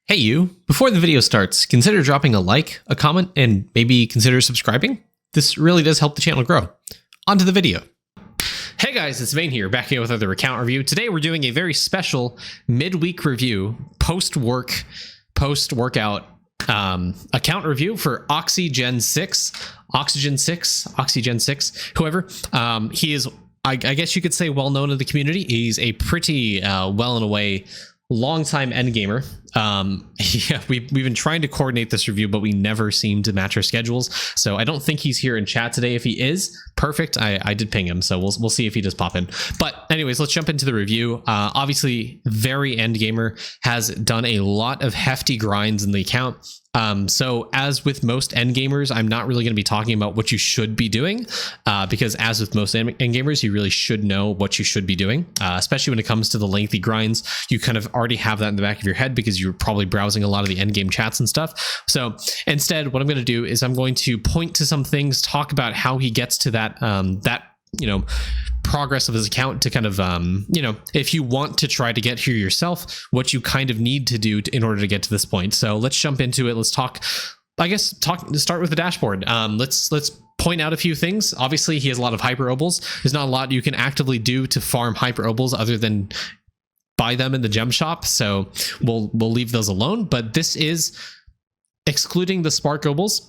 Hey you, before the video starts, consider dropping a like, a comment, and maybe consider subscribing. This really does help the channel grow. On to the video. Hey guys, it's Vane here, back here with another account review. Today we're doing a very special midweek review, post-workout account review for OxyGenSix, whoever. He is, I guess you could say, well known in the community. He's a pretty well and away long-time endgamer. Yeah, we've been trying to coordinate this review, but we never seem to match our schedules. So I don't think he's here in chat today. If he is, perfect. I did ping him, so we'll see if he does pop in. But anyways, let's jump into the review. Obviously, very endgamer, has done a lot of hefty grinds in the account. So as with most endgamers, I'm not really going to be talking about what you should be doing, because as with most endgamers, you really should know what you should be doing, especially when it comes to the lengthy grinds. You kind of already have that in the back of your head because you're probably browsing a lot of the endgame chats and stuff. So instead, what I'm going to do is I'm going to point to some things, talk about how he gets to that, progress of his account to kind of, if you want to try to get here yourself, what you kind of need to do in order to get to this point. So let's jump into it. Let's start with the dashboard. Let's point out a few things. Obviously, he has a lot of hyper obels. There's not a lot you can actively do to farm hyper obels other than buy them in the gem shop. So we'll leave those alone. But this is excluding the spark obels.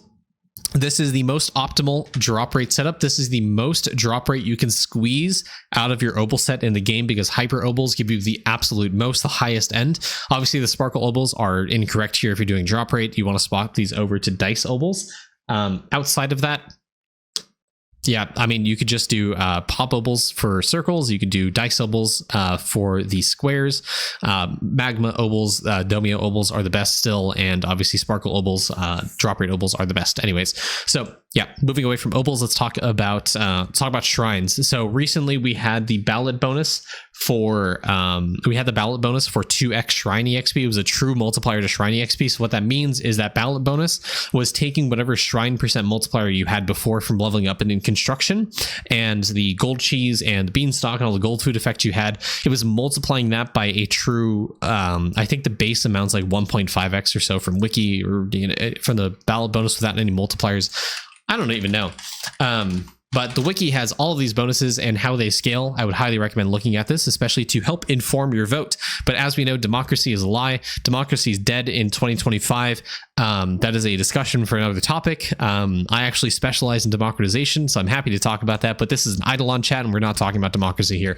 This is the most optimal drop rate setup. This is the most drop rate you can squeeze out of your obel set in the game because hyper obels give you the absolute most, the highest end. Obviously, the sparkle obels are incorrect here if you're doing drop rate. You want to swap these over to dice obels. Outside of that, yeah, I mean, you could just do pop obels for circles. You could do dice obels for the squares. Magma obels, domio obels are the best still, and obviously sparkle obels, drop rate obels are the best. Anyways, so yeah, moving away from obels, let's talk about shrines. So recently we had the ballot bonus for 2x shrine exp. It was a true multiplier to shrine exp. So what that means is that ballot bonus was taking whatever shrine percent multiplier you had before from leveling up and in construction, and the gold cheese and the beanstalk and all the gold food effects you had, it was multiplying that by a true, I think the base amount's like 1.5x or so from wiki, or from the ballot bonus without any multipliers. I don't even know. But the wiki has all of these bonuses and how they scale. I would highly recommend looking at this, especially to help inform your vote. But as we know, democracy is a lie. Democracy is dead in 2025. That is a discussion for another topic. I actually specialize in democratization, so I'm happy to talk about that. But this is an Idleon chat, and we're not talking about democracy here.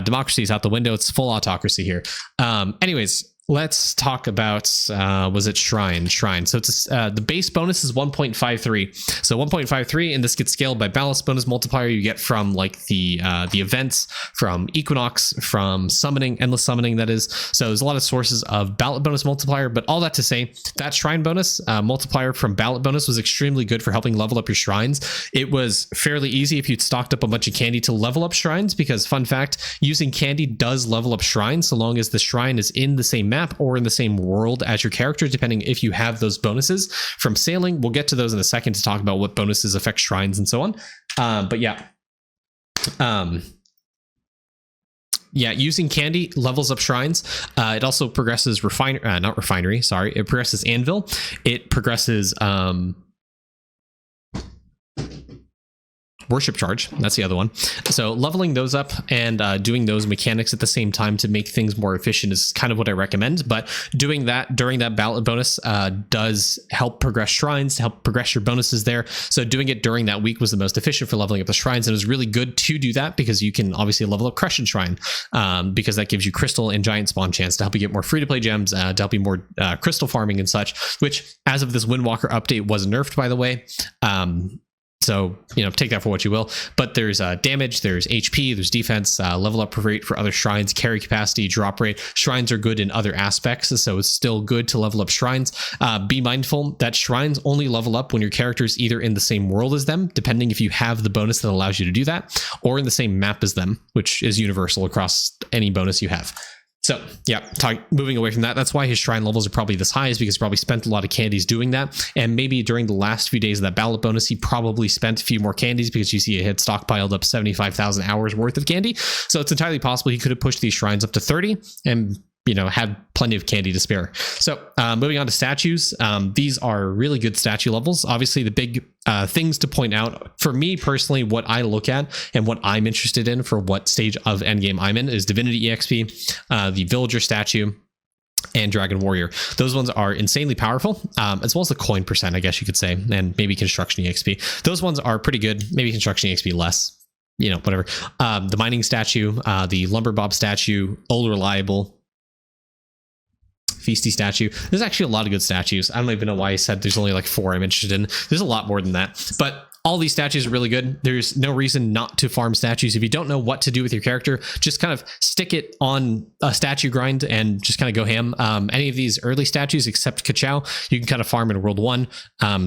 Democracy is out the window. It's full autocracy here. Anyways, let's talk about, was it Shrine? So it's the base bonus is 1.53. So 1.53, and this gets scaled by balance bonus multiplier you get from like the events, from Equinox, from summoning, endless summoning, that is. So there's a lot of sources of ballot bonus multiplier, but all that to say, that shrine bonus multiplier from ballot bonus was extremely good for helping level up your shrines. It was fairly easy if you'd stocked up a bunch of candy to level up shrines, because fun fact, using candy does level up shrines so long as the shrine is in the same map or in the same world as your character, depending if you have those bonuses from sailing. We'll get to those in a second to talk about what bonuses affect shrines and so on. But yeah. Yeah, using candy levels up shrines. It also progresses refinery, sorry. It progresses anvil. It progresses worship charge. That's the other one. So leveling those up and doing those mechanics at the same time to make things more efficient is kind of what I recommend. But doing that during that ballot bonus does help progress shrines, to help progress your bonuses there. So doing it during that week was the most efficient for leveling up the shrines. And it was really good to do that because you can obviously level up Crescent Shrine, because that gives you crystal and giant spawn chance to help you get more free-to-play gems, to help you more crystal farming and such, which as of this Windwalker update was nerfed, by the way. So, take that for what you will. But there's damage, there's HP, there's defense, level up rate for other shrines, carry capacity, drop rate. Shrines are good in other aspects, so it's still good to level up shrines. Be mindful that shrines only level up when your character is either in the same world as them, depending if you have the bonus that allows you to do that, or in the same map as them, which is universal across any bonus you have. So yeah, moving away from that, that's why his shrine levels are probably this high, is because he probably spent a lot of candies doing that. And maybe during the last few days of that ballot bonus, he probably spent a few more candies because you see he had stockpiled up 75,000 hours worth of candy. So it's entirely possible he could have pushed these shrines up to 30 and had plenty of candy to spare. So moving on to statues, these are really good statue levels. Obviously, the big things to point out for me personally, what I look at and what I'm interested in for what stage of endgame I'm in is Divinity EXP, the Villager statue, and Dragon Warrior. Those ones are insanely powerful, as well as the coin percent, I guess you could say, and maybe Construction EXP. Those ones are pretty good. Maybe Construction EXP less. Whatever. The Mining statue, the Lumber Bob statue, Old Reliable, Feasty statue. There's actually a lot of good statues. I don't even know why I said there's only like 4 I'm interested in. There's a lot more than that, but all these statues are really good. There's no reason not to farm statues. If you don't know what to do with your character, just kind of stick it on a statue grind and just kind of go ham. Any of these early statues except Ka-Chow, you can kind of farm in World 1.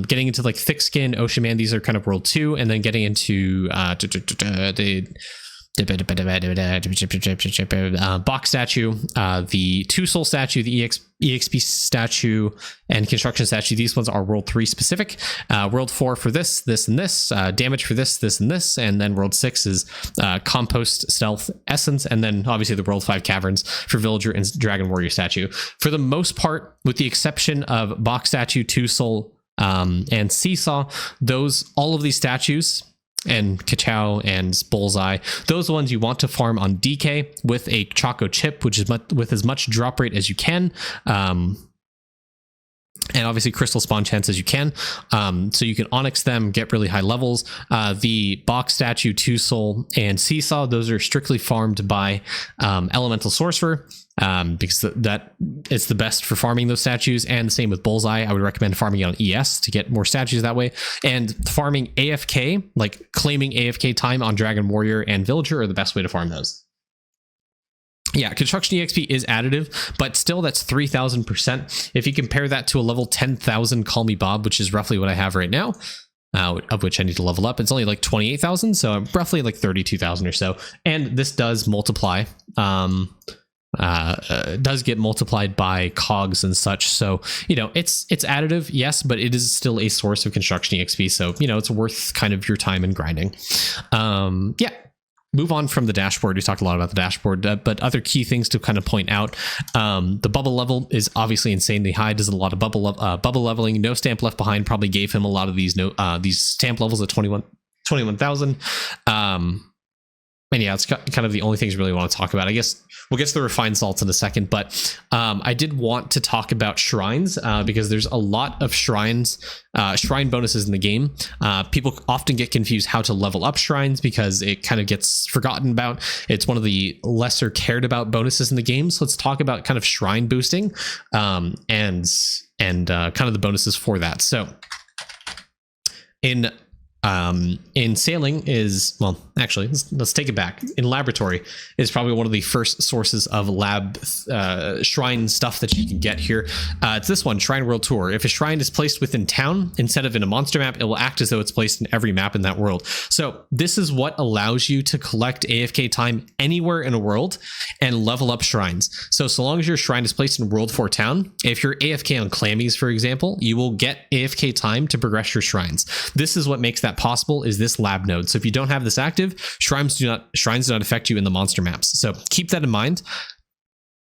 Getting into like Thick Skin, Ocean Man, these are kind of World 2, and then getting into the box statue, the 2 soul statue, the EXP statue, and construction statue. These ones are World 3 specific. World 4 for this, and this, damage for this, and this, and then World 6 is compost, stealth, essence, and then obviously the World 5 caverns for villager and dragon warrior statue. For the most part, with the exception of box statue, 2 soul, and seesaw, all of these statues and Ka-Chow and Bullseye, those are the ones you want to farm on DK with a Choco chip, which is with as much drop rate as you can, and obviously crystal spawn chance as you can, so you can onyx them, get really high levels. The box statue, 2 soul, and seesaw, those are strictly farmed by elemental sorcerer, because that it's the best for farming those statues. And the same with Bullseye. I would recommend farming it on ES to get more statues that way, and farming AFK, like claiming AFK time on Dragon Warrior and Villager, are the best way to farm those. Yeah, Construction EXP is additive, but still that's 3,000%. If you compare that to a level 10,000 Call Me Bob, which is roughly what I have right now, of which I need to level up, it's only like 28,000, so I'm roughly like 32,000 or so. And this does multiply, does get multiplied by cogs and such. So, it's additive, yes, but it is still a source of Construction EXP. So, it's worth kind of your time in grinding. Yeah. Move on from the dashboard. We talked a lot about the dashboard, but other key things to kind of point out. The bubble level is obviously insanely high. Does a lot of bubble leveling. No stamp left behind probably gave him a lot of these stamp levels at 21,000. And yeah, it's kind of the only things we really want to talk about. I guess we'll get to the refined salts in a second, but I did want to talk about shrines because there's a lot of shrine bonuses in the game. People often get confused how to level up shrines because it kind of gets forgotten about. It's one of the lesser cared about bonuses in the game. So let's talk about kind of shrine boosting and kind of the bonuses for that. So in sailing is, well, actually, let's take it back. In laboratory is probably one of the first sources of lab shrine stuff that you can get here. It's this one, Shrine World Tour. If a shrine is placed within town instead of in a monster map, it will act as though it's placed in every map in that world. So this is what allows you to collect AFK time anywhere in a world and level up shrines. So long as your shrine is placed in World 4 town, if you're AFK on Clammies, for example, you will get AFK time to progress your shrines. This is what makes that possible, is this lab node. So if you don't have this active, shrines do not affect you in the monster maps. So keep that in mind.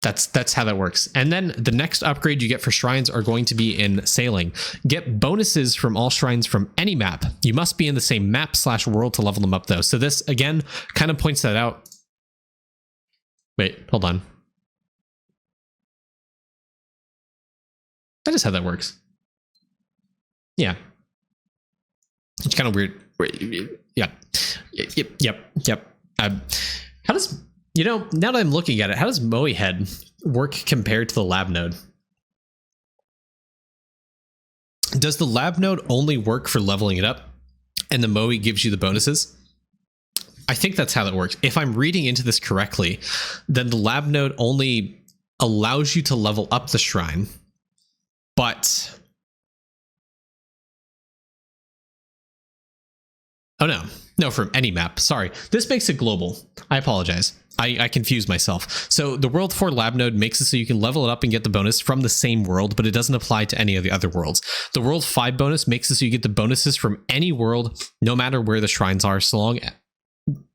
That's how that works. And then the next upgrade you get for shrines are going to be in sailing. Get bonuses from all shrines from any map. You must be in the same map/world to level them up though. So this again kind of points that out. Wait, hold on. That is how that works. Yeah. It's kind of weird. Yeah. Yep. How does, now that I'm looking at it, how does Moe Head work compared to the lab node? Does the lab node only work for leveling it up and the Moe gives you the bonuses? I think that's how that works. If I'm reading into this correctly, then the lab node only allows you to level up the shrine, but... Oh, no, from any map. Sorry. This makes it global. I apologize. I confused myself. So the World 4 lab node makes it so you can level it up and get the bonus from the same world, but it doesn't apply to any of the other worlds. The World 5 bonus makes it so you get the bonuses from any world, no matter where the shrines are, so long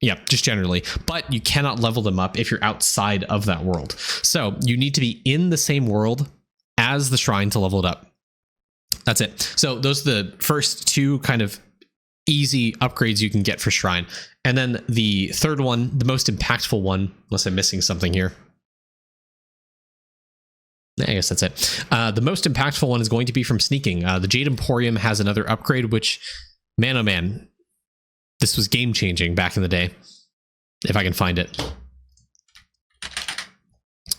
Yeah, just generally. But you cannot level them up if you're outside of that world. So you need to be in the same world as the shrine to level it up. That's it. So those are the first two kind of easy upgrades you can get for shrine. And then the third one, the most impactful one, unless I'm missing something here. I guess that's it. The most impactful one is going to be from sneaking. The Jade Emporium has another upgrade, which, man, oh man, this was game changing back in the day. If I can find it.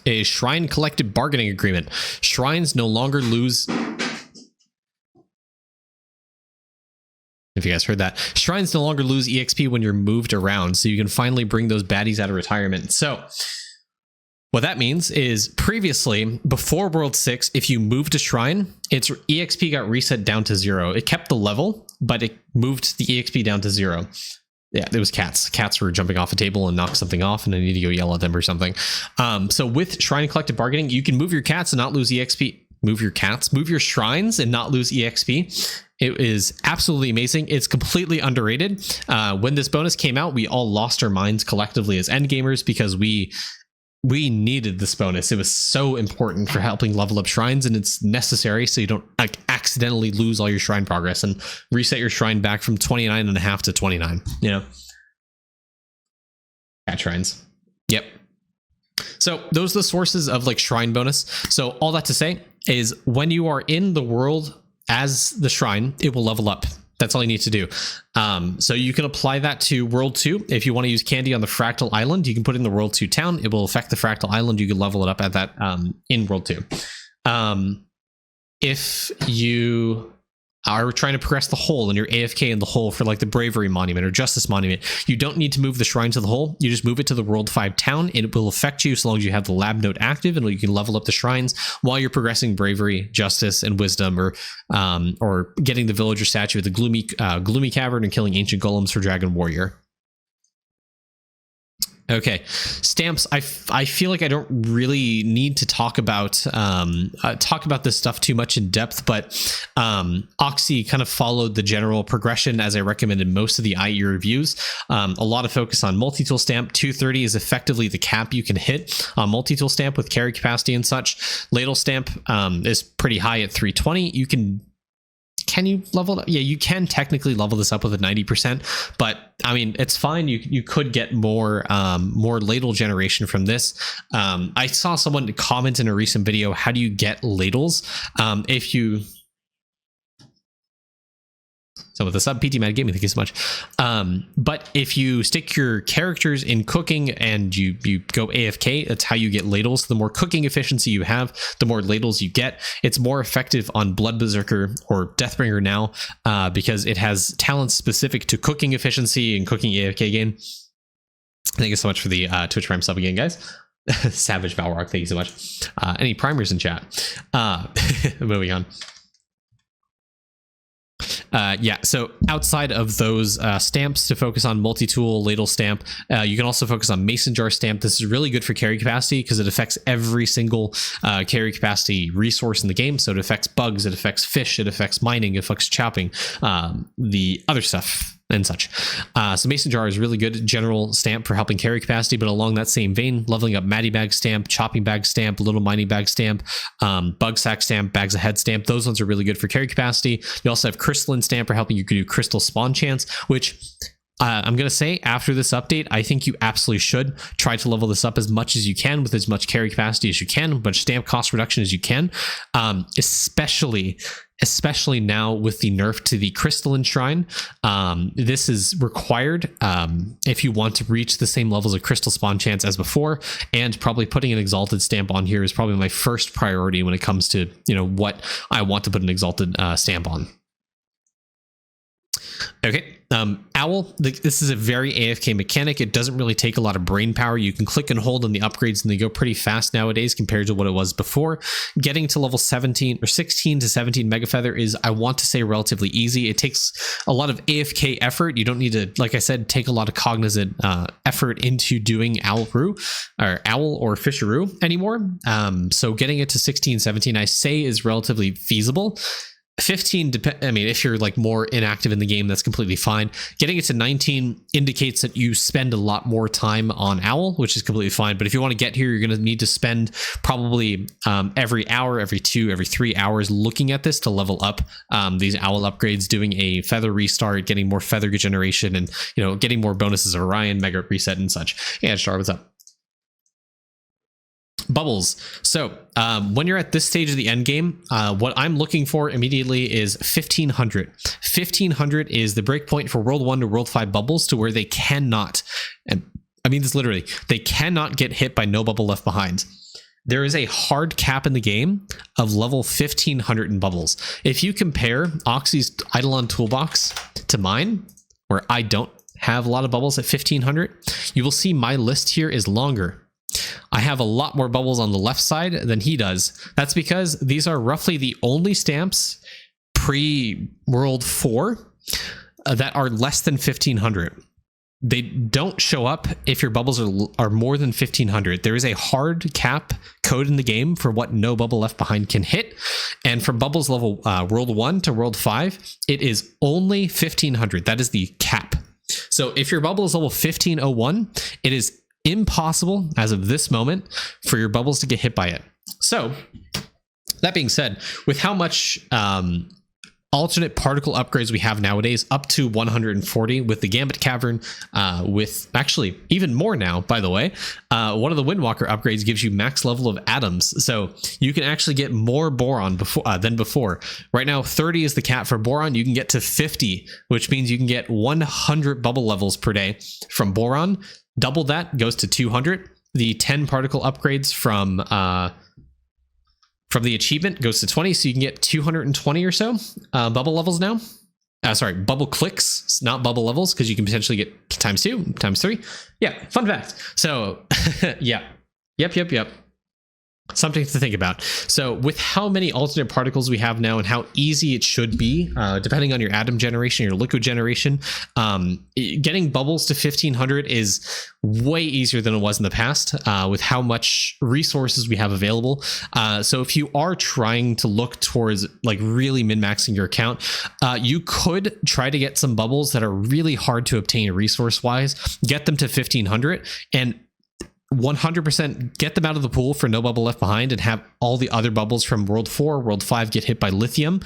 A Shrine Collective Bargaining Agreement. Shrines no longer lose... If you guys heard that. Shrines no longer lose EXP when you're moved around, so you can finally bring those baddies out of retirement. So, what that means is previously, before World 6, if you moved a shrine, its EXP got reset down to 0. It kept the level, but it moved the EXP down to 0. Yeah, it was cats. Cats were jumping off a table and knock something off, and I need to go yell at them or something. So with Shrine Collective Bargaining, you can move your cats and not lose EXP. Move your cats, move your shrines and not lose EXP. It is absolutely amazing. It's completely underrated. When this bonus came out, we all lost our minds collectively as endgamers because we needed this bonus. It was so important for helping level up shrines, and it's necessary so you don't like accidentally lose all your shrine progress and reset your shrine back from 29.5 to 29. You know, cat shrines. Yep. So those are the sources of like shrine bonus. So all that to say is when you are in the world as the shrine, it will level up. That's all you need to do. So you can apply that to World 2. If you want to use candy on the Fractal Island, you can put it in the World 2 town. It will affect the Fractal Island. You can level it up at that in World 2. If you are trying to progress the hole and you're AFK in the hole for like the Bravery Monument or Justice Monument, you don't need to move the shrine to the hole. You just move it to the World 5 town. It will affect you so long as you have the lab note active, and you can level up the shrines while you're progressing Bravery, Justice, and Wisdom, or getting the villager statue at the Gloomy Cavern and killing ancient golems for Dragon Warrior. Okay, stamps. I feel like I don't really need to talk about this stuff too much in depth, but Oxy kind of followed the general progression as I recommended most of the IE reviews. A lot of focus on multi-tool stamp. 230 is effectively the cap you can hit on multi-tool stamp with carry capacity and such. Ladle stamp is pretty high at 320. Can you level it up? Yeah, you can technically level this up with a 90%, but I mean, it's fine. You could get more ladle generation from this. I saw someone comment in a recent video, how do you get ladles? So with the sub PT Mad Gaming, thank you so much. But if you stick your characters in cooking and you go AFK, that's how you get ladles. The more cooking efficiency you have, the more ladles you get. It's more effective on Blood Berserker or Deathbringer now because it has talents specific to cooking efficiency and cooking AFK game. Thank you so much for the Twitch Prime sub again, guys. Savage Balrog, thank you so much. Any primers in chat? Moving on. Yeah, so outside of those stamps to focus on multi-tool ladle stamp, you can also focus on mason jar stamp. This is really good for carry capacity because it affects every single carry capacity resource in the game. So it affects bugs, it affects fish, it affects mining, it affects chopping, the other stuff and such. So mason jar is really good general stamp for helping carry capacity, but along that same vein, leveling up Matty bag stamp, chopping bag stamp, little mining bag stamp, bug sack stamp, bags of head stamp, those ones are really good for carry capacity. You also have crystalline stamp for helping you do crystal spawn chance, which I'm going to say after this update, I think you absolutely should try to level this up as much as you can with as much carry capacity as you can, but stamp cost reduction as you can, especially now with the nerf to the crystalline shrine. This is required if you want to reach the same levels of crystal spawn chance as before, and probably putting an exalted stamp on here is probably my first priority when it comes to, you know, what I want to put an exalted stamp on. Okay, Owl, this is a very AFK mechanic. It doesn't really take a lot of brain power. You can click and hold on the upgrades and they go pretty fast nowadays compared to what it was before. Getting to level 17 or 16 to 17 Mega Feather is, I want to say, relatively easy. It takes a lot of AFK effort. You don't need to, like I said, take a lot of cognizant effort into doing Owl or Fisheroo anymore. So getting it to 16, 17, I say is relatively feasible. 15, I mean, if you're like more inactive in the game, that's completely fine. Getting it to 19 indicates that you spend a lot more time on Owl, which is completely fine. But if you want to get here, you're going to need to spend probably every hour, every 2, every 3 hours looking at this to level up these Owl upgrades, doing a feather restart, getting more feather generation, and getting more bonuses of Orion, Mega Reset, and such. Yeah, Star, what's up? Bubbles. So when you're at this stage of the end game, what I'm looking for immediately is 1500. 1500 is the breakpoint for World 1 to World 5 bubbles, to where they cannot, and I mean this literally, they cannot get hit by no bubble left behind. There is a hard cap in the game of level 1500 in bubbles. If you compare Oxy's Idleon toolbox to mine, where I don't have a lot of bubbles at 1500, you will see my list here is longer. I have a lot more bubbles on the left side than he does. That's because these are roughly the only stamps pre-World 4 that are less than 1500. They don't show up if your bubbles are more than 1500. There is a hard cap code in the game for what no bubble left behind can hit. And from bubbles level World 1 to World 5, it is only 1500. That is the cap. So if your bubble is level 1501, it is impossible as of this moment for your bubbles to get hit by it. So that being said, with how much alternate particle upgrades we have nowadays, up to 140 with the Gambit Cavern, with actually even more now, by the way, one of the Windwalker upgrades gives you max level of atoms, so you can actually get more boron than before. Right now 30 is the cap for boron. You can get to 50, which means you can get 100 bubble levels per day from boron. Double that goes to 200. The 10 particle upgrades from the achievement goes to 20, so you can get 220 or so bubble levels now. Sorry, bubble clicks, not bubble levels, because you can potentially get times 2, times 3. Yeah, fun fact. So yeah, yep. Something to think about. So with how many alternate particles we have now and how easy it should be, depending on your atom generation, your liquid generation, getting bubbles to 1500 is way easier than it was in the past, with how much resources we have available. So if you are trying to look towards like really min-maxing your account, you could try to get some bubbles that are really hard to obtain resource wise, get them to 1500, and 100% get them out of the pool for no bubble left behind, and have all the other bubbles from World 4, World 5 get hit by lithium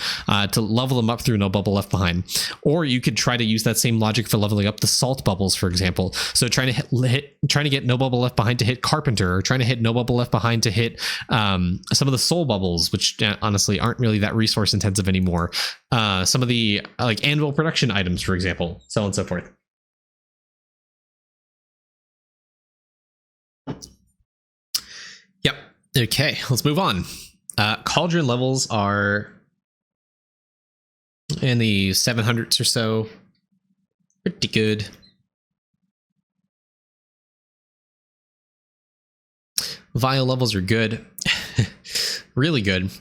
to level them up through no bubble left behind. Or you could try to use that same logic for leveling up the salt bubbles, for example. So trying to get no bubble left behind to hit Carpenter, or trying to hit no bubble left behind to hit some of the soul bubbles, which honestly aren't really that resource intensive anymore. Some of the like anvil production items, for example, so on and so forth. Yep. Okay, let's move on. Cauldron levels are in the 700s or so. Pretty good. Vial levels are good. Really good.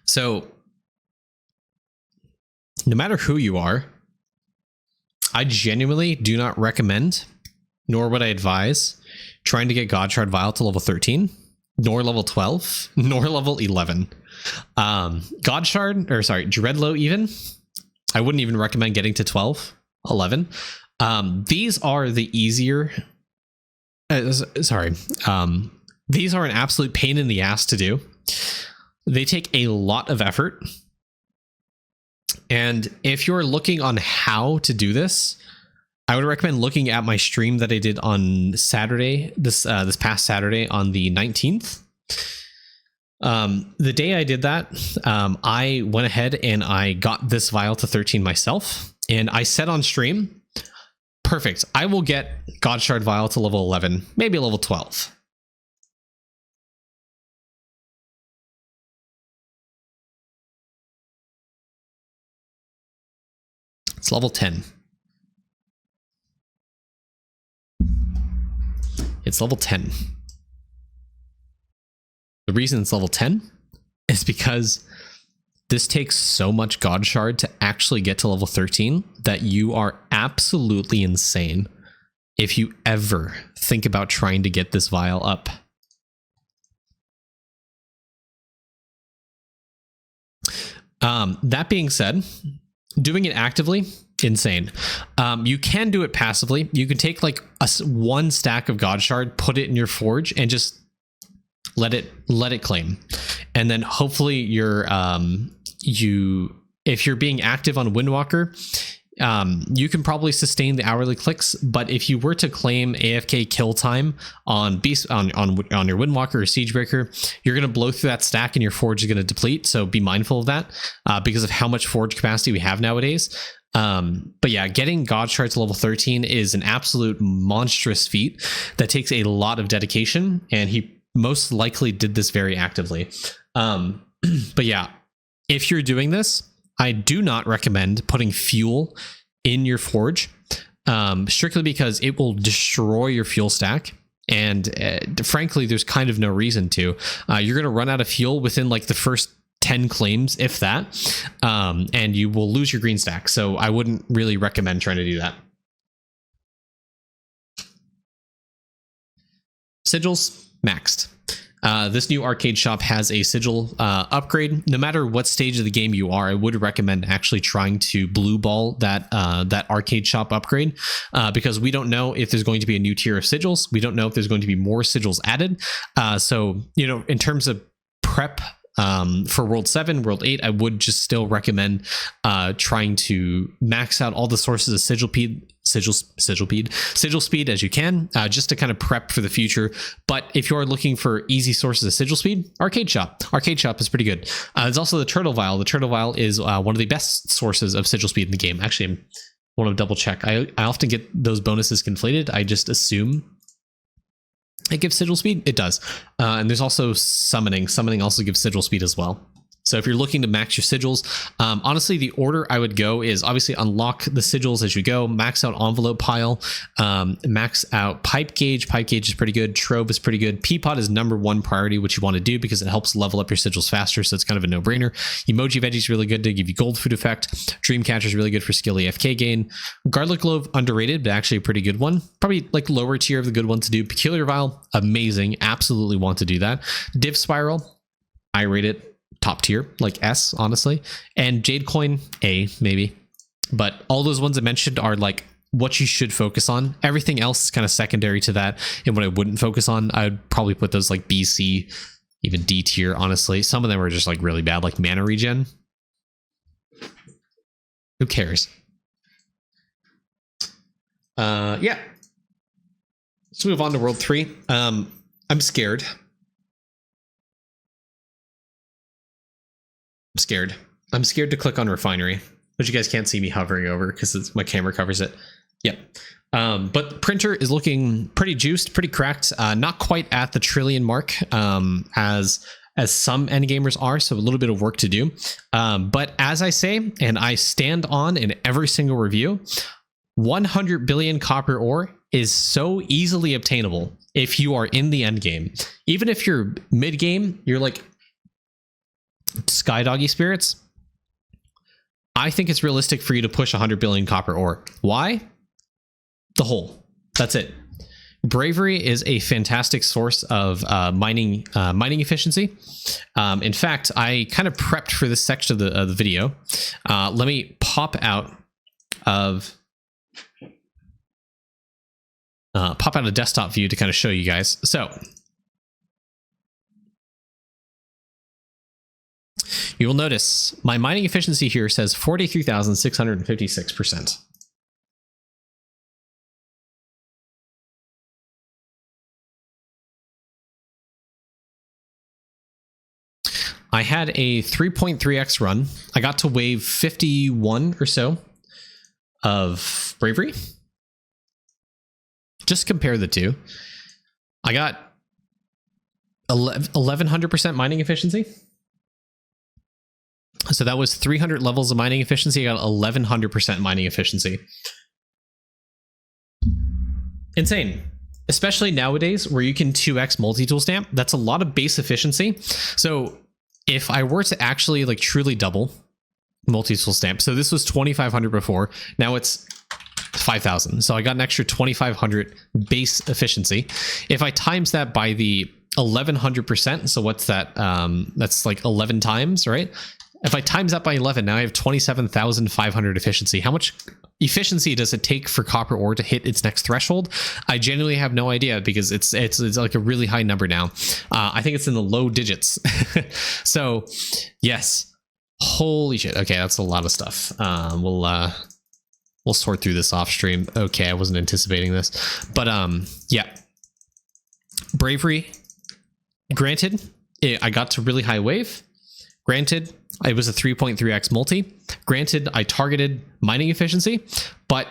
So no matter who you are, I genuinely do not recommend, nor would I advise, trying to get Godshard Vial to level 13, nor level 12, nor level 11. Dreadlow even, I wouldn't even recommend getting to 12, 11. These are the easier... these are an absolute pain in the ass to do. They take a lot of effort. And if you're looking on how to do this, I would recommend looking at my stream that I did on Saturday, this past Saturday on the 19th. The day I did that, I went ahead and I got this vial to 13 myself, and I said on stream, perfect, I will get Godshard Vial to level 11, maybe level 12. It's level 10. It's level 10. The reason it's level 10 is because this takes so much God Shard to actually get to level 13 that you are absolutely insane if you ever think about trying to get this vial up. That being said, doing it actively, insane. You can do it passively. You can take like one stack of God Shard, put it in your forge, and just let it claim. And then hopefully if you're being active on Windwalker, you can probably sustain the hourly clicks, but if you were to claim AFK kill time on beast on your Windwalker or Siegebreaker, you're going to blow through that stack and your forge is going to deplete. So be mindful of that because of how much forge capacity we have nowadays. But yeah, getting God Shard to level 13 is an absolute monstrous feat that takes a lot of dedication, and he most likely did this very actively. But yeah, if you're doing this, I do not recommend putting fuel in your forge, strictly because it will destroy your fuel stack. And frankly, there's kind of no reason to. You're going to run out of fuel within like the first 10 claims, if that, and you will lose your green stack. So I wouldn't really recommend trying to do that. Sigils maxed. This new arcade shop has a sigil upgrade. No matter what stage of the game you are, I would recommend actually trying to blue ball that arcade shop upgrade, because we don't know if there's going to be a new tier of sigils. We don't know if there's going to be more sigils added. So, you know, in terms of prep for World 7, World 8, I would just still recommend trying to max out all the sources of sigil speed as you can, just to kind of prep for the future. But if you are looking for easy sources of sigil speed, arcade shop is pretty good. There's also the turtle vial. The turtle vial is one of the best sources of sigil speed in the game. Actually, I want to double check. I often get those bonuses conflated. I just assume it gives sigil speed. It does. And there's also summoning. Summoning also gives sigil speed as well. So if you're looking to max your sigils, honestly, the order I would go is obviously unlock the sigils as you go, max out envelope pile, max out pipe gauge. Pipe gauge is pretty good. Trove is pretty good. Peapod is #1 priority, which you want to do because it helps level up your sigils faster. So it's kind of a no-brainer. Emoji Veggie is really good to give you gold food effect. Dreamcatcher is really good for skill AFK gain. Garlic Glove, underrated, but actually a pretty good one. Probably like lower tier of the good one to do. Peculiar Vial, amazing. Absolutely want to do that. Div Spiral, I rate it top tier, like S, honestly. And Jade Coin, A, maybe. But all those ones I mentioned are like what you should focus on. Everything else is kind of secondary to that. And what I wouldn't focus on, I'd probably put those like B, C, even D tier, honestly. Some of them are just like really bad, like mana regen. Who cares? Yeah. Let's move on to World 3. I'm scared. I'm scared to click on Refinery, but you guys can't see me hovering over because my camera covers it. Yep. But the printer is looking pretty juiced, pretty cracked. Not quite at the trillion mark as some endgamers are, so a little bit of work to do. But as I say, and I stand on in every single review, 100 billion copper ore is so easily obtainable if you are in the end game. Even if you're mid game, you're like Sky Doggy Spirits, I think it's realistic for you to push 100 billion copper ore. Why? The hole. That's it. Bravery is a fantastic source of mining efficiency. In fact, I kind of prepped for this section of the video. Let me pop out a desktop view to kind of show you guys. So you will notice my mining efficiency here says 43,656%. I had a 3.3x run. I got to wave 51 or so of Bravery. Just compare the two. I got 1100% mining efficiency. So that was 300 levels of mining efficiency. I got 1100% mining efficiency. Insane. Especially nowadays where you can 2x multi-tool stamp. That's a lot of base efficiency. So if I were to actually like truly double multi-tool stamp, so this was 2,500 before, now it's 5,000. So I got an extra 2,500 base efficiency. If I times that by the 1,100%, so what's that? That's like 11 times, right? if I times that by 11, now I have 27,500 efficiency. How much efficiency does it take for copper ore to hit its next threshold? I genuinely have no idea, because it's like a really high number now. I think it's in the low digits. So yes, holy shit. Okay, that's a lot of stuff. We'll sort through this off stream. Okay, I wasn't anticipating this, but yeah, Bravery. Granted, I got to really high wave. Granted, it was a 3.3x multi. Granted, I targeted mining efficiency, but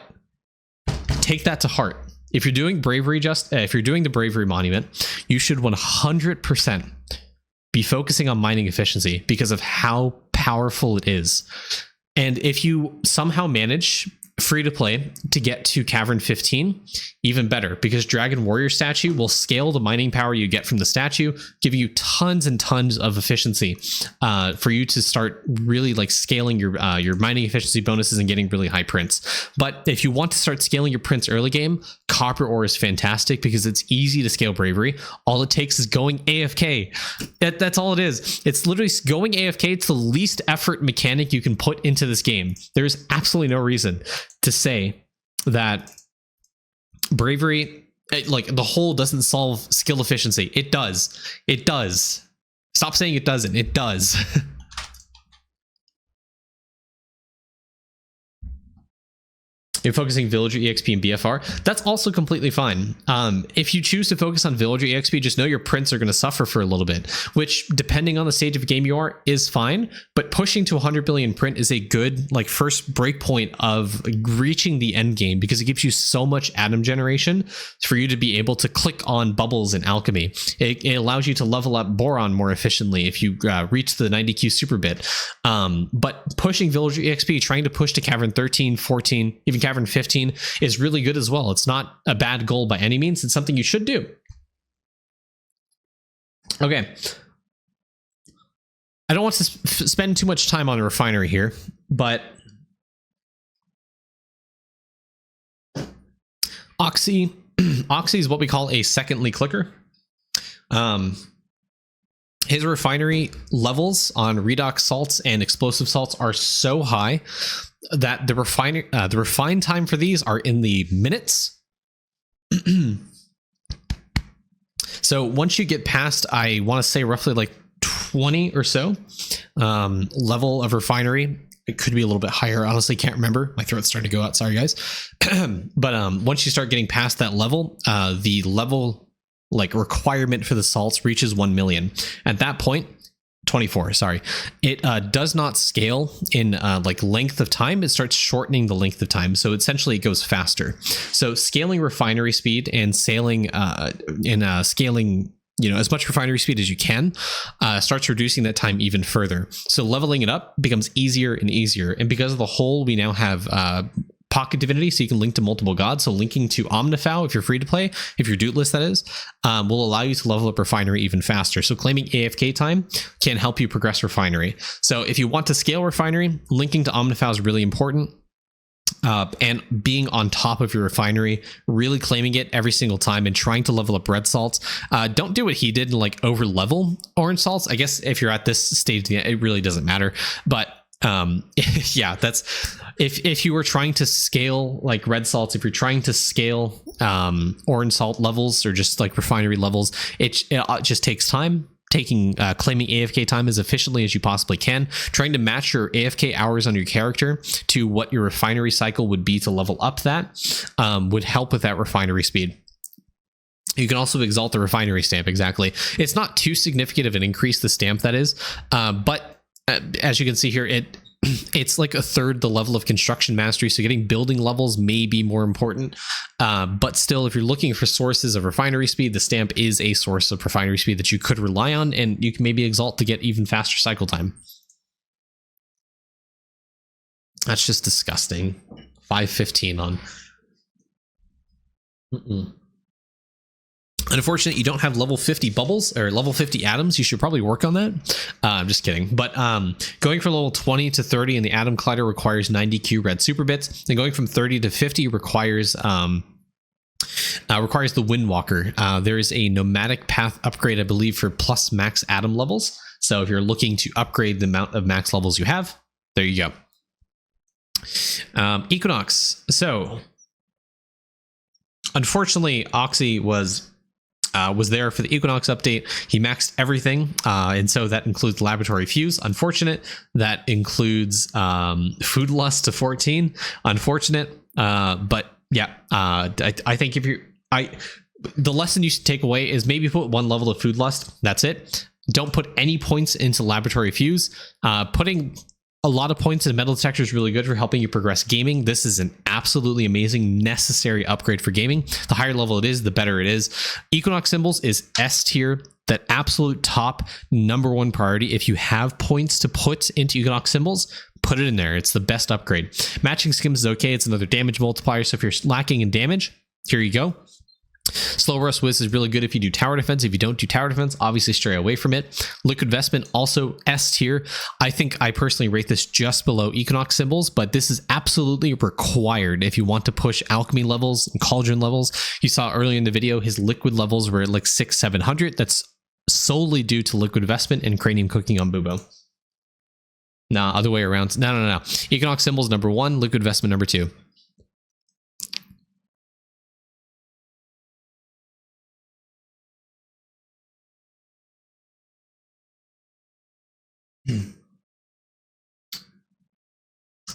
take that to heart. If you're doing Bravery, if you're doing the Bravery monument, you should 100% be focusing on mining efficiency because of how powerful it is. And if you somehow manage free to play to get to Cavern 15, even better, because Dragon Warrior statue will scale the mining power you get from the statue, giving you tons and tons of efficiency for you to start really like scaling your mining efficiency bonuses and getting really high prints. But if you want to start scaling your prints early game, copper ore is fantastic because it's easy to scale Bravery. All it takes is going AFK. That's all it is. It's literally going AFK. It's the least effort mechanic you can put into this game. There's absolutely no reason to say that Bravery, like the whole, doesn't solve skill efficiency. It does. It does. Stop saying it doesn't. It does. You're focusing Villager EXP and BFR. That's also completely fine. If you choose to focus on Villager EXP, just know your prints are going to suffer for a little bit, which, depending on the stage of game you are, is fine. But pushing to 100 billion print is a good like first breakpoint of reaching the end game, because it gives you so much atom generation for you to be able to click on bubbles in alchemy. It allows you to level up boron more efficiently if you reach the 90Q super bit. But pushing Villager EXP, trying to push to Cavern 13, 14, even Cavern 15 is really good as well. It's not a bad goal by any means. It's something you should do. Okay. I don't want to spend too much time on a refinery here, but Oxy is what we call a secondly clicker. His refinery levels on redox salts and explosive salts are so high that the refine time for these are in the minutes. So once you get past, I want to say roughly like 20 or so level of refinery, it could be a little bit higher. Honestly, can't remember. My throat's starting to go out. Sorry, guys. But once you start getting past that level, the level like requirement for the salts reaches 1 million. At that point, 24, sorry. It does not scale in like length of time. It starts shortening the length of time. So essentially it goes faster. So scaling refinery speed and scaling, scaling, you know, as much refinery speed as you can starts reducing that time even further. So leveling it up becomes easier and easier. And because of the hole, we now have Pocket Divinity, so you can link to multiple gods. So linking to Omnifau, if you're free to play, if you're dootless, that is, will allow you to level up refinery even faster. So claiming AFK time can help you progress refinery. So if you want to scale refinery, linking to Omnifau is really important. And being on top of your refinery, really claiming it every single time and trying to level up red salts. Don't do what he did and like over level orange salts. I guess if you're at this stage, it really doesn't matter. But yeah, that's if you were trying to scale like red salts, if you're trying to scale orange salt levels or just like refinery levels, it just takes time. Claiming AFK time as efficiently as you possibly can, trying to match your AFK hours on your character to what your refinery cycle would be to level up that would help with that refinery speed. You can also exalt the refinery stamp. Exactly. It's not too significant of an increase, the stamp that is, but as you can see here, it's like a third the level of construction mastery, so getting building levels may be more important, but still, if you're looking for sources of refinery speed, the stamp is a source of refinery speed that you could rely on, and you can maybe exalt to get even faster cycle time. That's just disgusting. 515 on Unfortunately, you don't have level 50 bubbles or level 50 atoms. You should probably work on that. I'm just kidding. But going from level 20 to 30 in the Atom Collider requires 90Q red super bits. And going from 30 to 50 requires the Windwalker. There is a nomadic path upgrade, I believe, for plus max atom levels. So if you're looking to upgrade the amount of max levels you have, there you go. Equinox. So unfortunately, Oxy was there for the Equinox update. He maxed everything, and so that includes Laboratory Fuse. Unfortunate. That includes Food Lust to 14. Unfortunate. But yeah, I think the lesson you should take away is maybe put one level of Food Lust. That's it. Don't put any points into Laboratory Fuse. Putting a lot of points in Metal Detector is really good for helping you progress gaming. This is an absolutely amazing, necessary upgrade for gaming. The higher level it is, the better it is. Equinox Symbols is S tier, that absolute top #1 priority. If you have points to put into Equinox Symbols, put it in there. It's the best upgrade. Matching Skims is okay. It's another damage multiplier. So if you're lacking in damage, here you go. Slow Rust Wiz is really good if you do tower defense. If you don't do tower defense, obviously stray away from it. Liquid Vestment, also S tier. I think I personally rate this just below Equinox Symbols, but this is absolutely required if you want to push alchemy levels and cauldron levels. You saw earlier in the video, his liquid levels were at like 600-700. That's solely due to Liquid Vestment and Cranium Cooking on Bubo. Nah, other way around. No. Equinox Symbols #1, Liquid Vestment #2.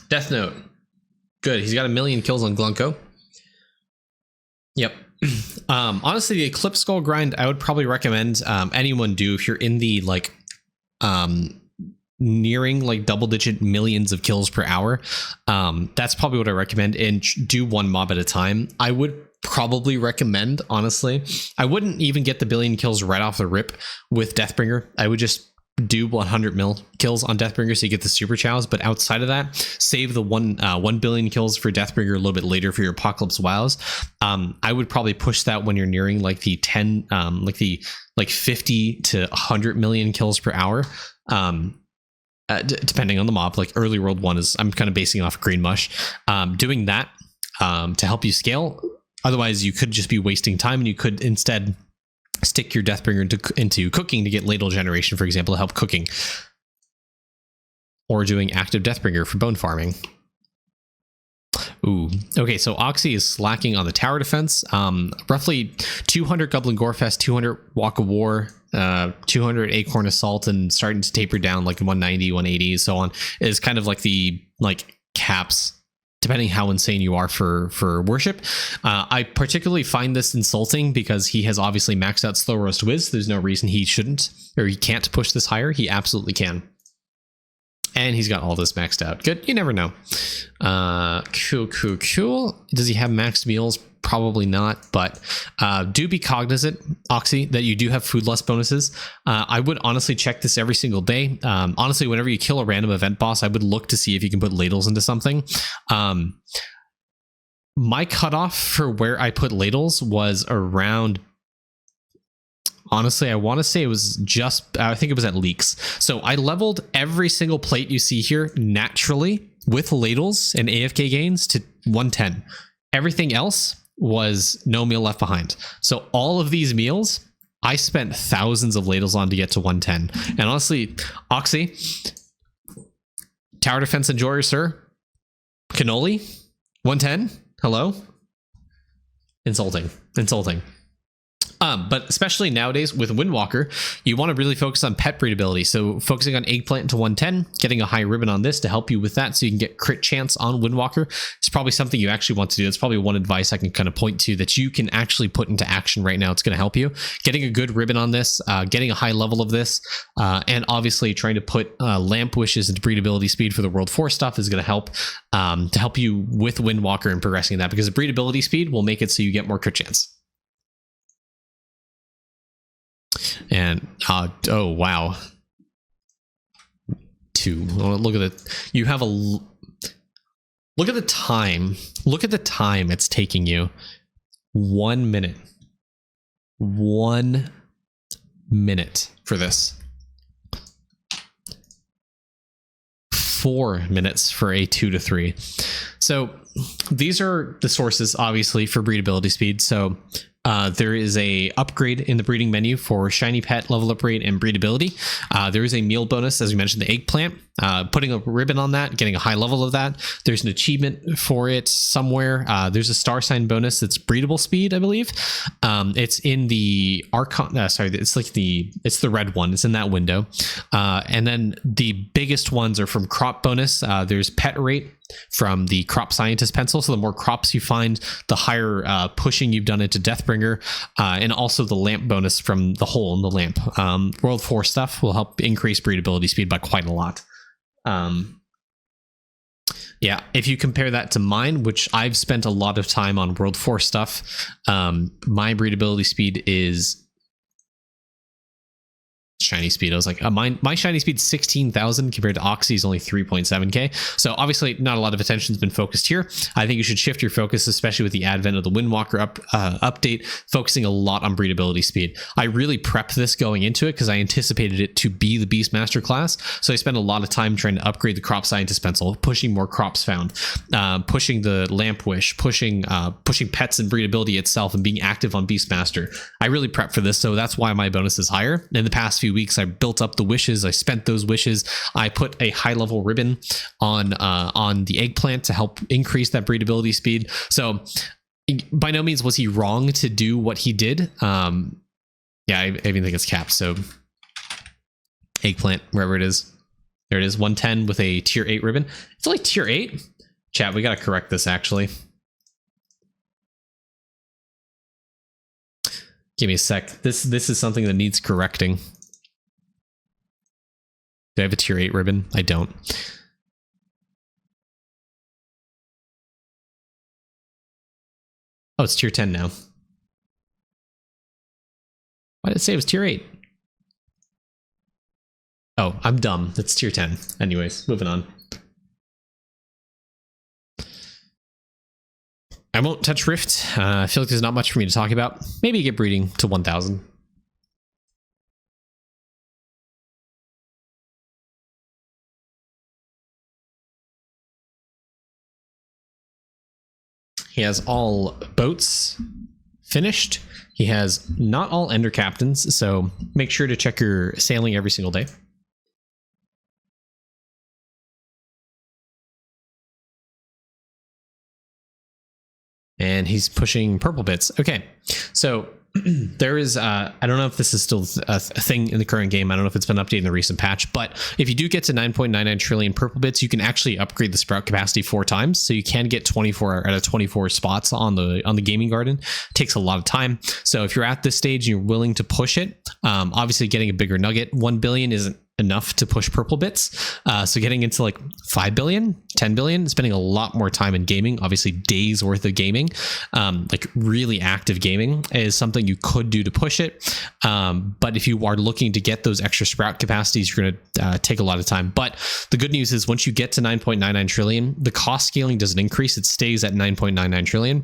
Death Note. Good. He's got 1 million kills on Glunko. Yep. Honestly, the Eclipse Skull grind, I would probably recommend anyone do if you're in the like nearing like double-digit millions of kills per hour. That's probably what I recommend, and do one mob at a time. I would probably recommend, honestly, I wouldn't even get the billion kills right off the rip with Deathbringer. I would just do 100 mil kills on Deathbringer so you get the super chows, but outside of that, save the 1 billion kills for Deathbringer a little bit later for your Apocalypse Wows. I would probably push that when you're nearing like the 50 to 100 million kills per hour, depending on the mob. Like Early World 1 is, I'm kind of basing it off Green Mush, doing that to help you scale. Otherwise you could just be wasting time, and you could instead stick your Deathbringer into cooking to get ladle generation, for example, to help cooking, or doing active Deathbringer for bone farming. Ooh, okay, so Oxy is slacking on the tower defense. Roughly 200 Goblin Gorefest, 200 Walk of War, 200 Acorn Assault, and starting to taper down like 190, 180, so on, is kind of like the caps, depending how insane you are for worship. I particularly find this insulting because he has obviously maxed out Slow Roast Wiz. There's no reason he shouldn't, or he can't push this higher. He absolutely can. And he's got all this maxed out. Good. You never know. Cool. Does he have maxed meals? Probably not, but do be cognizant, Oxy, that you do have Food Lust bonuses. I would honestly check this every single day. Honestly, whenever you kill a random event boss, I would look to see if you can put ladles into something. My cutoff for where I put ladles was around, honestly, I want to say it was just, I think it was at leaks. So I leveled every single plate you see here naturally with ladles and AFK gains to 110. Everything else was no meal left behind. So all of these meals, I spent thousands of ladles on to get to 110. And honestly, Oxy, tower defense enjoyer, sir. Cannoli, 110. Hello. Insulting. But especially nowadays with Windwalker, you want to really focus on pet breedability. So focusing on Eggplant to 110, getting a high ribbon on this to help you with that so you can get crit chance on Windwalker. It's probably something you actually want to do. It's probably one advice I can kind of point to that you can actually put into action right now. It's going to help you. Getting a good ribbon on this, getting a high level of this, and obviously trying to put Lamp Wishes into breedability speed for the World 4 stuff is going to help you with Windwalker and progressing that, because the breedability speed will make it so you get more crit chance. And oh wow, look at it. You have look at the time. Look at the time it's taking you. 1 minute. 1 minute for this. 4 minutes for a 2 to 3. So these are the sources, obviously, for breedability speed. So there is a upgrade in the breeding menu for shiny pet, level up rate, and breedability. There is a meal bonus, as we mentioned, the eggplant. Putting a ribbon on that, getting a high level of that. There's an achievement for it somewhere. There's a star sign bonus that's breedable speed, I believe. It's in the Archon. It's the red one. It's in that window. And then the biggest ones are from crop bonus. There's pet rate from the crop scientist pencil. So the more crops you find, the higher pushing you've done into Deathbringer, and also the lamp bonus from the hole in the lamp. World 4 stuff will help increase breedability speed by quite a lot. Yeah, if you compare that to mine, which I've spent a lot of time on World 4 stuff, my breedability speed is shiny speed. I was like, my shiny speed 16,000 compared to Oxy's only 3.7k. So obviously not a lot of attention's been focused here. I think you should shift your focus, especially with the advent of the Windwalker update, focusing a lot on breedability speed. I really prepped this going into it because I anticipated it to be the Beastmaster class. So I spent a lot of time trying to upgrade the crop scientist pencil, pushing more crops found, pushing the lamp wish, pushing pets and breedability itself, and being active on Beastmaster. I really prepped for this, so that's why my bonus is higher. In the past few weeks, I built up the wishes. I spent those wishes. I put a high level ribbon on the eggplant to help increase that breedability speed. So by no means was he wrong to do what he did. Yeah, I even think it's capped. So eggplant, wherever it is, there it is, 110 with a tier 8 ribbon. It's only tier 8. Chat, we got to correct this actually. Give me a sec. This is something that needs correcting. Do I have a tier 8 ribbon? I don't. Oh, it's tier 10 now. Why did it say it was tier 8? Oh, I'm dumb. That's tier 10. Anyways, moving on. I won't touch Rift. I feel like there's not much for me to talk about. Maybe get breeding to 1,000. He has all boats finished. He has not all Ender Captains, so make sure to check your sailing every single day. And he's pushing purple bits. Okay, so there is, I don't know if this is still a thing in the current game. I don't know if it's been updated in the recent patch, but if you do get to 9.99 trillion purple bits, you can actually upgrade the sprout capacity 4 times. So you can get 24 out of 24 spots on the gaming garden. It takes a lot of time. So if you're at this stage and you're willing to push it, obviously getting a bigger nugget, 1 billion isn't enough to push purple bits. So getting into like 5 billion, 10 billion, spending a lot more time in gaming, obviously days worth of gaming, like really active gaming is something you could do to push it. But if you are looking to get those extra sprout capacities, you're going to take a lot of time. But the good news is once you get to 9.99 trillion, the cost scaling doesn't increase. It stays at 9.99 trillion.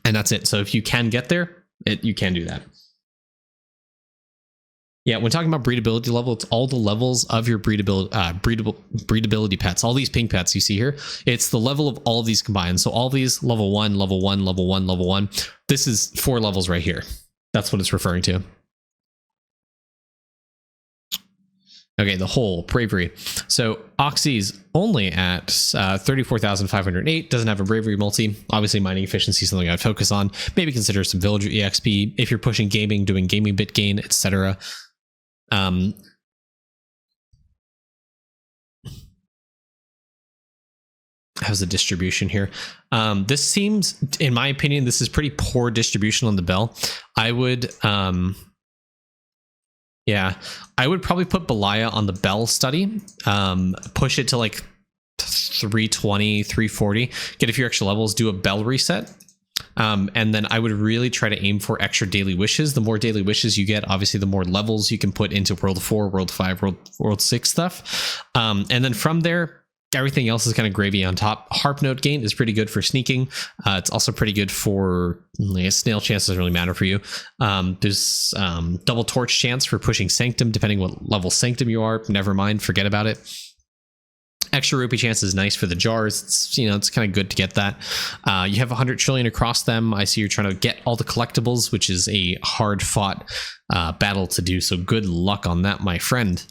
And that's it. So if you can get there, you can do that. Yeah, when talking about breedability level, it's all the levels of your breedability pets. All these pink pets you see here, it's the level of all of these combined. So all these level 1, level 1, level 1, level 1. This is 4 levels right here. That's what it's referring to. Okay, the whole Bravery. So Oxy's only at 34,508, doesn't have a Bravery multi. Obviously mining efficiency is something I'd focus on. Maybe consider some villager EXP if you're pushing gaming, doing gaming bit gain, etc. How's the distribution here? This seems, in my opinion, this is pretty poor distribution on the bell. I would, yeah, I would probably put Belaya on the bell study, push it to like 320, 340, get a few extra levels, do a bell reset. And then I would really try to aim for extra daily wishes. The more daily wishes you get, obviously, the more levels you can put into World 4, World 5, World 6 stuff. And then from there, everything else is kind of gravy on top. Harp note gain is pretty good for sneaking. It's also pretty good for snail chance doesn't really matter for you. There's double torch chance for pushing Sanctum, depending what level Sanctum you are. Never mind, forget about it. Extra rupee chance is nice for the jars. It's, you know, it's kind of good to get that. You have 100 trillion across them. I see you're trying to get all the collectibles, which is a hard fought battle to do. So good luck on that, my friend.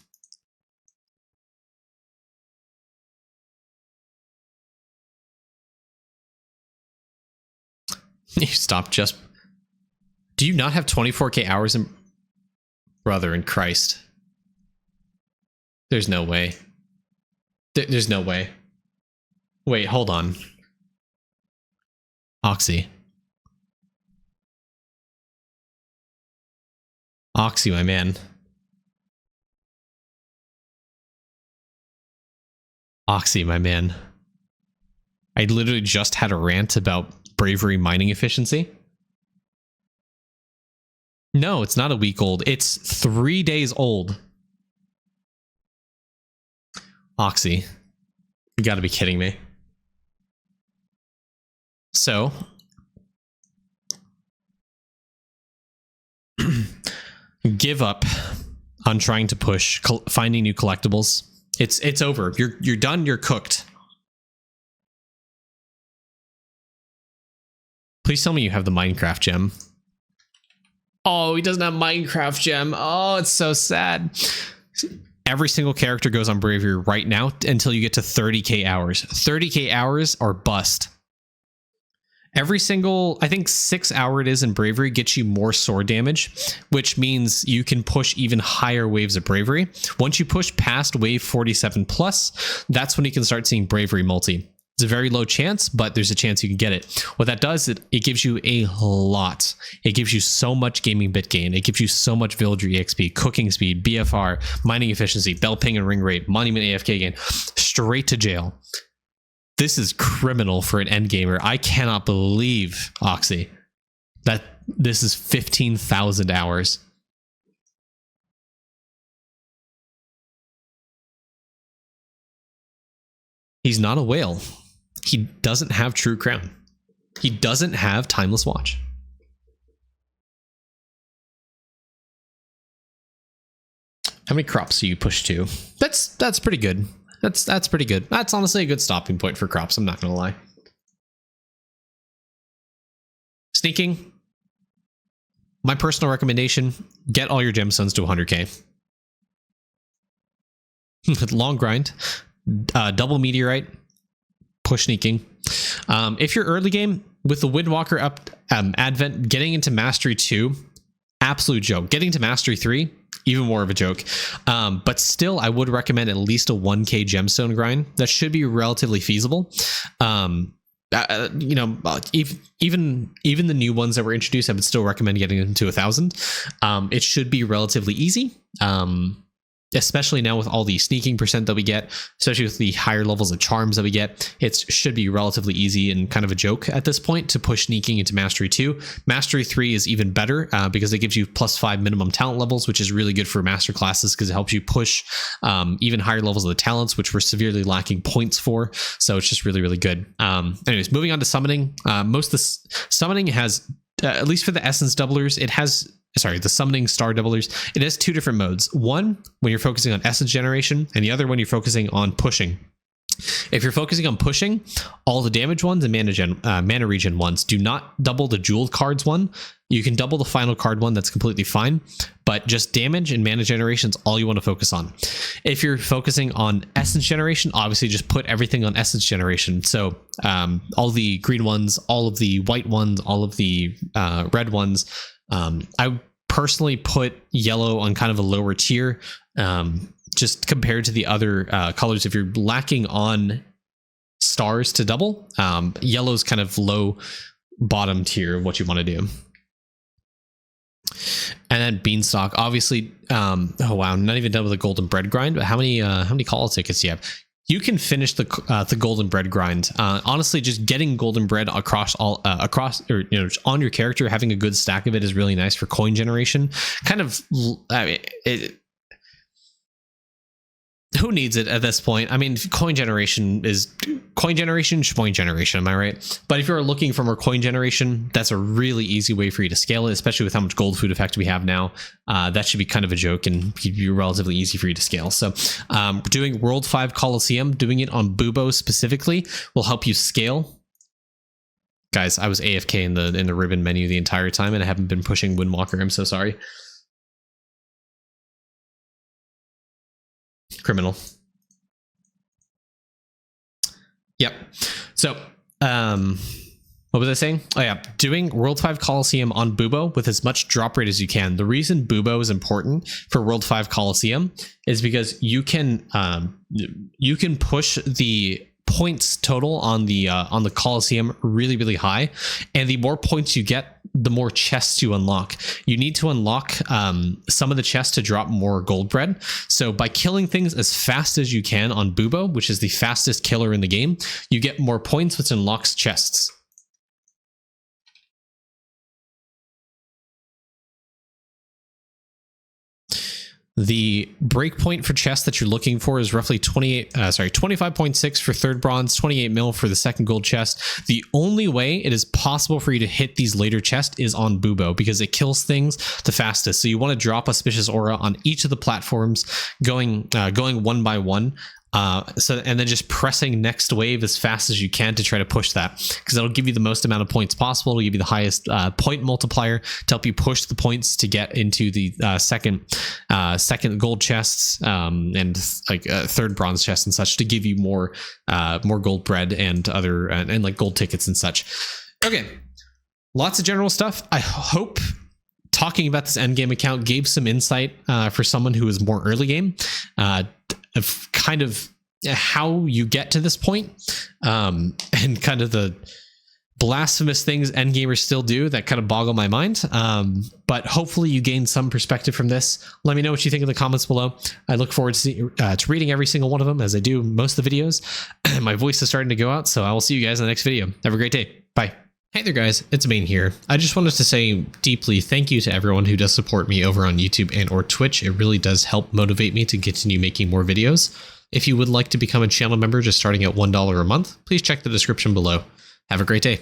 You stop just... Do you not have 24k hours in... Brother in Christ. There's no way. There's no way. Wait, hold on. Oxy. Oxy, my man. Oxy, my man. I literally just had a rant about Bravery mining efficiency. No, it's not a week old. It's 3 days old. Oxy. You gotta be kidding me. So. Give up on trying to push finding new collectibles. It's over. You're done. You're cooked. Please tell me you have the Minecraft gem. Oh, he doesn't have Minecraft gem. Oh, it's so sad. Every single character goes on Bravery right now until you get to 30k hours. 30k hours or bust. Every single, I think 6 hour it is in Bravery gets you more sword damage, which means you can push even higher waves of Bravery. Once you push past wave 47 plus, that's when you can start seeing Bravery multi. It's a very low chance, but there's a chance you can get it. What that does, it gives you a lot. It gives you so much gaming bit gain. It gives you so much villager EXP, cooking speed, BFR, mining efficiency, bell ping and ring rate, monument AFK gain, straight to jail. This is criminal for an endgamer. I cannot believe, Oxy, that this is 15,000 hours. He's not a whale. He doesn't have True Crown. He doesn't have Timeless Watch. How many crops do you push to? That's pretty good. That's pretty good. That's honestly a good stopping point for crops. I'm not gonna lie. Sneaking. My personal recommendation: get all your gemstones to 100k. Long grind. Double meteorite. Push sneaking. If you're early game with the Windwalker up advent, getting into Mastery 2, absolute joke. Getting to Mastery 3, even more of a joke. But still, I would recommend at least a 1k gemstone grind. That should be relatively feasible. You know, even the new ones that were introduced, I would still recommend getting them to 1,000. It should be relatively easy. Especially now with all the sneaking percent that we get, especially with the higher levels of charms that we get, it should be relatively easy and kind of a joke at this point to push sneaking into Mastery 2. Mastery 3 is even better because it gives you +5 minimum talent levels, which is really good for master classes because it helps you push even higher levels of the talents, which we're severely lacking points for. So it's just really, really good. Anyways, moving on to summoning. Most of the summoning has, at least for the essence doublers, it has... Sorry, the summoning star doublers, it has two different modes. One, when you're focusing on essence generation, and the other when you're focusing on pushing. If you're focusing on pushing, all the damage ones and mana regen ones do not double the jeweled cards one. You can double the final card one, that's completely fine, but just damage and mana generation is all you want to focus on. If you're focusing on essence generation, obviously just put everything on essence generation. So all the green ones, all of the white ones, all of the red ones. I personally put yellow on kind of a lower tier, just compared to the other colors. If you're lacking on stars to double, yellow's kind of low bottom tier of what you want to do. And then Beanstalk, obviously, oh wow, not even done with the golden bread grind, but how many call tickets do you have? You can finish the golden bread grind. Honestly, just getting golden bread across or on your character, having a good stack of it is really nice for coin generation. Kind of, who needs it at this point? I mean, coin generation, schmoin generation, am I right? But if you're looking for more coin generation, that's a really easy way for you to scale it, especially with how much gold food effect we have now. That should be kind of a joke and be relatively easy for you to scale. So doing World 5 Coliseum, doing it on Bubo specifically, will help you scale. Guys, I was AFK in the ribbon menu the entire time, and I haven't been pushing Windwalker. I'm so sorry. Criminal. Yep. So, what was I saying? Oh yeah, doing World 5 Coliseum on Bubo with as much drop rate as you can. The reason Bubo is important for World 5 Coliseum is because you can push the points total on the Coliseum really, really high, and the more points you get, the more chests you unlock. You need to unlock some of the chests to drop more gold bread. So by killing things as fast as you can on Bubo, which is the fastest killer in the game, you get more points, which unlocks chests. The breakpoint for chests that you're looking for is roughly 25.6 for third bronze, 28 mil for the second gold chest. The only way it is possible for you to hit these later chests is on Bubo, because it kills things the fastest. So you want to drop Auspicious Aura on each of the platforms, going one by one. And then just pressing next wave as fast as you can to try to push that, because that'll give you the most amount of points possible. It'll give you the highest point multiplier to help you push the points to get into the second gold chests and like third bronze chests and such, to give you more gold bread and other and like gold tickets and such. Okay, lots of general stuff. I hope talking about this endgame account gave some insight for someone who is more early game. Of kind of how you get to this point, and kind of the blasphemous things endgamers still do that kind of boggle my mind. But hopefully you gain some perspective from this. Let me know what you think in the comments below. I look forward to reading every single one of them, as I do most of the videos. My voice is starting to go out, so I will see you guys in the next video. Have a great day. Bye. Hey there guys, it's Bane here. I just wanted to say deeply thank you to everyone who does support me over on YouTube and or Twitch. It really does help motivate me to continue making more videos. If you would like to become a channel member just starting at $1 a month, please check the description below. Have a great day.